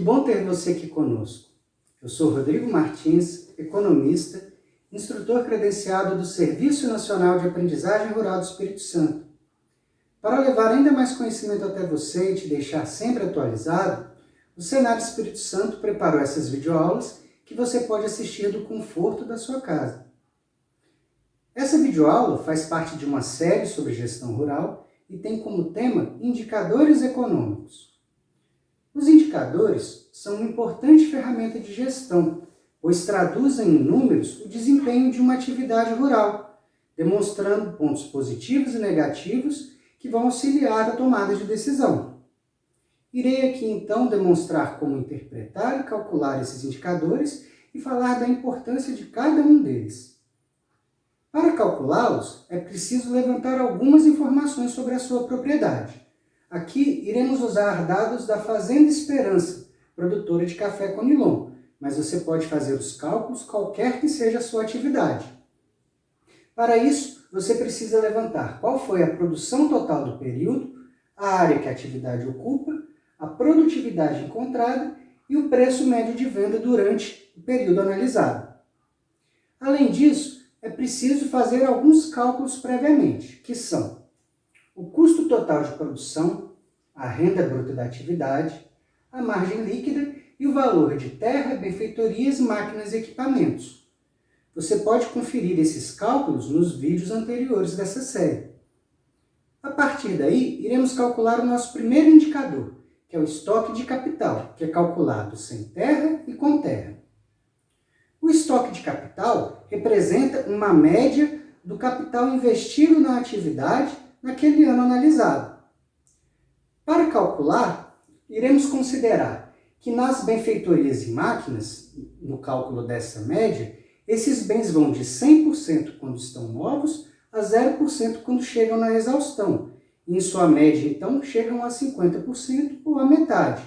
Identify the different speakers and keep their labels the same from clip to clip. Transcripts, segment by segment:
Speaker 1: bom ter você aqui conosco. Eu sou Rodrigo Martins, economista, instrutor credenciado do Serviço Nacional de Aprendizagem Rural do Espírito Santo. Para levar ainda mais conhecimento até você e te deixar sempre atualizado, o Senar Espírito Santo preparou essas videoaulas que você pode assistir do conforto da sua casa. Essa videoaula faz parte de uma série sobre gestão rural e tem como tema indicadores econômicos. Os indicadores são uma importante ferramenta de gestão, pois traduzem em números o desempenho de uma atividade rural, demonstrando pontos positivos e negativos que vão auxiliar a tomada de decisão. Irei aqui então demonstrar como interpretar e calcular esses indicadores e falar da importância de cada um deles. Para calculá-los, é preciso levantar algumas informações sobre a sua propriedade. Aqui iremos usar dados da Fazenda Esperança, produtora de café Conilon, mas você pode fazer os cálculos qualquer que seja a sua atividade. Para isso, você precisa levantar qual foi a produção total do período, a área que a atividade ocupa, a produtividade encontrada e o preço médio de venda durante o período analisado. Além disso, é preciso fazer alguns cálculos previamente, que são o custo total de produção, a renda bruta da atividade, a margem líquida e o valor de terra, benfeitorias, máquinas e equipamentos. Você pode conferir esses cálculos nos vídeos anteriores dessa série. A partir daí, iremos calcular o nosso primeiro indicador, que é o estoque de capital, que é calculado sem terra e com terra. O estoque de capital representa uma média do capital investido na atividade naquele ano analisado. Para calcular, iremos considerar que nas benfeitorias e máquinas, no cálculo dessa média, esses bens vão de 100% quando estão novos a 0% quando chegam na exaustão. E em sua média, então, chegam a 50% ou a metade.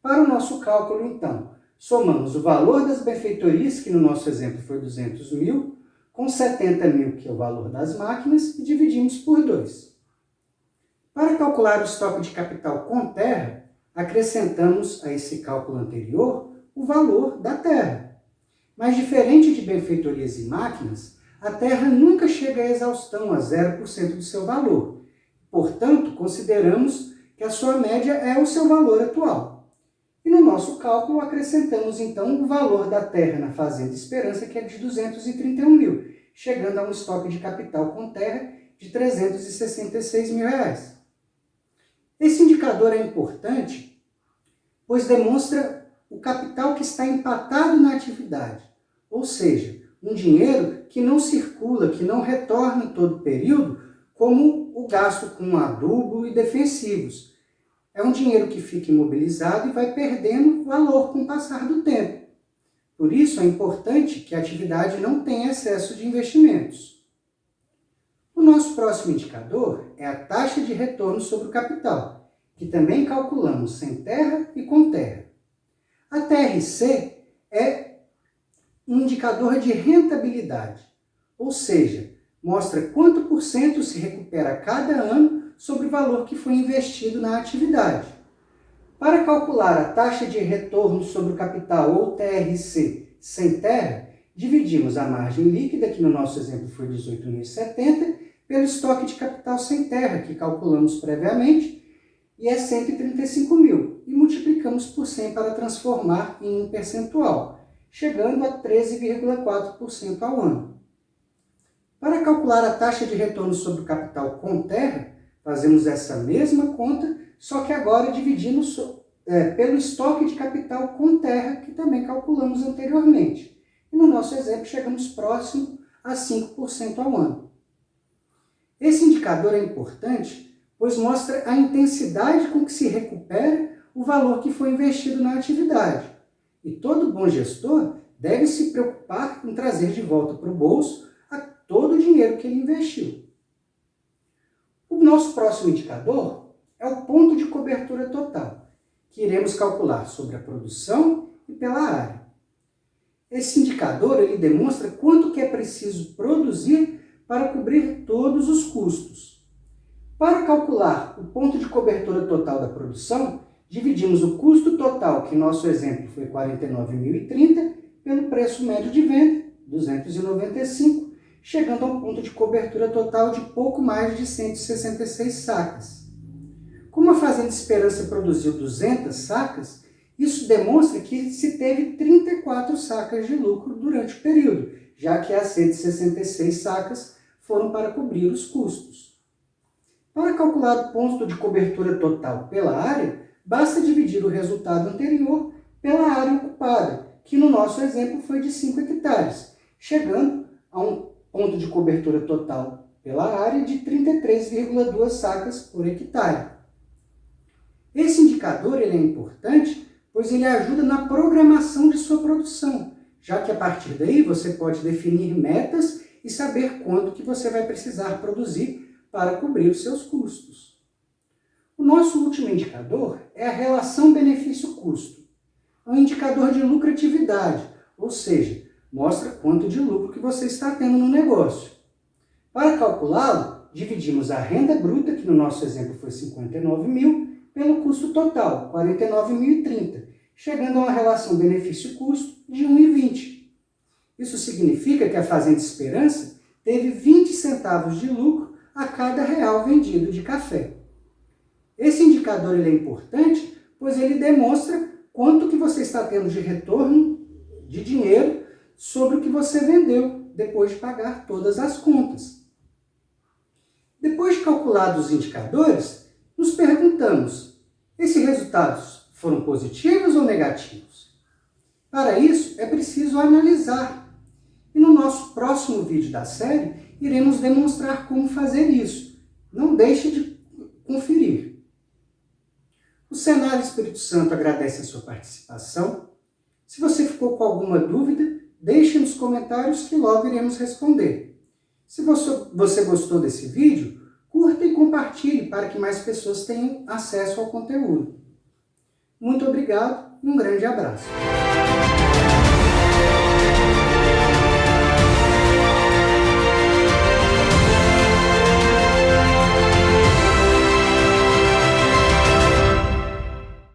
Speaker 1: Para o nosso cálculo, então, somamos o valor das benfeitorias, que no nosso exemplo foi 200 mil, com 70 mil, que é o valor das máquinas, e dividimos por 2. Para calcular o estoque de capital com terra, acrescentamos a esse cálculo anterior o valor da terra. Mas diferente de benfeitorias e máquinas, a terra nunca chega à exaustão, a 0% do seu valor. Portanto, consideramos que a sua média é o seu valor atual. E no nosso cálculo acrescentamos então o valor da terra na Fazenda Esperança, que é de 231 mil, chegando a um estoque de capital com terra de 366 mil reais. Esse indicador é importante, pois demonstra o capital que está empatado na atividade, ou seja, um dinheiro que não circula, que não retorna todo o período, como o gasto com adubo e defensivos. É um dinheiro que fica imobilizado e vai perdendo valor com o passar do tempo. Por isso é importante que a atividade não tenha excesso de investimentos. O nosso próximo indicador é a taxa de retorno sobre o capital, que também calculamos sem terra e com terra. A TRC é um indicador de rentabilidade, ou seja, mostra quanto por cento se recupera cada ano sobre o valor que foi investido na atividade. Para calcular a taxa de retorno sobre o capital, ou TRC, sem terra, dividimos a margem líquida, que no nosso exemplo foi 18.070, pelo estoque de capital sem terra, que calculamos previamente, e é 135 mil, e multiplicamos por 100 para transformar em um percentual, chegando a 13,4% ao ano. Para calcular a taxa de retorno sobre o capital com terra, fazemos essa mesma conta, só que agora dividindo pelo estoque de capital com terra, que também calculamos anteriormente. E no nosso exemplo, chegamos próximo a 5% ao ano. Esse indicador é importante, pois mostra a intensidade com que se recupera o valor que foi investido na atividade. E todo bom gestor deve se preocupar em trazer de volta para o bolso todo o dinheiro que ele investiu. O nosso próximo indicador é o ponto de cobertura total, que iremos calcular sobre a produção e pela área. Esse indicador ele demonstra quanto que é preciso produzir para cobrir todos os custos. Para calcular o ponto de cobertura total da produção, dividimos o custo total, que nosso exemplo foi R$ 49.030, pelo preço médio de venda, R$ 295, chegando a um ponto de cobertura total de pouco mais de 166 sacas. Como a Fazenda Esperança produziu 200 sacas, isso demonstra que se teve 34 sacas de lucro durante o período, já que as 166 sacas foram para cobrir os custos. Para calcular o ponto de cobertura total pela área, basta dividir o resultado anterior pela área ocupada, que no nosso exemplo foi de 5 hectares, chegando a um ponto de cobertura total pela área de 33,2 sacas por hectare. Esse indicador ele é importante, pois ele ajuda na programação de sua produção, já que a partir daí você pode definir metas e saber quanto que você vai precisar produzir para cobrir os seus custos. O nosso último indicador é a relação benefício-custo. É um indicador de lucratividade, ou seja, mostra quanto de lucro que você está tendo no negócio. Para calculá-lo, dividimos a renda bruta, que no nosso exemplo foi 59 mil, pelo custo total, 49.030, chegando a uma relação benefício-custo de 1,20. Isso significa que a Fazenda Esperança teve 20 centavos de lucro a cada real vendido de café. Esse indicador ele é importante, pois ele demonstra quanto que você está tendo de retorno de dinheiro sobre o que você vendeu, depois de pagar todas as contas. Depois de calculados os indicadores, nos perguntamos, esses resultados foram positivos ou negativos? Para isso, é preciso analisar. E no nosso próximo vídeo da série, iremos demonstrar como fazer isso. Não deixe de conferir. O Senar Espírito Santo agradece a sua participação. Se você ficou com alguma dúvida, deixe nos comentários que logo iremos responder. Se você gostou desse vídeo, curta e compartilhe para que mais pessoas tenham acesso ao conteúdo. Muito obrigado e um grande abraço.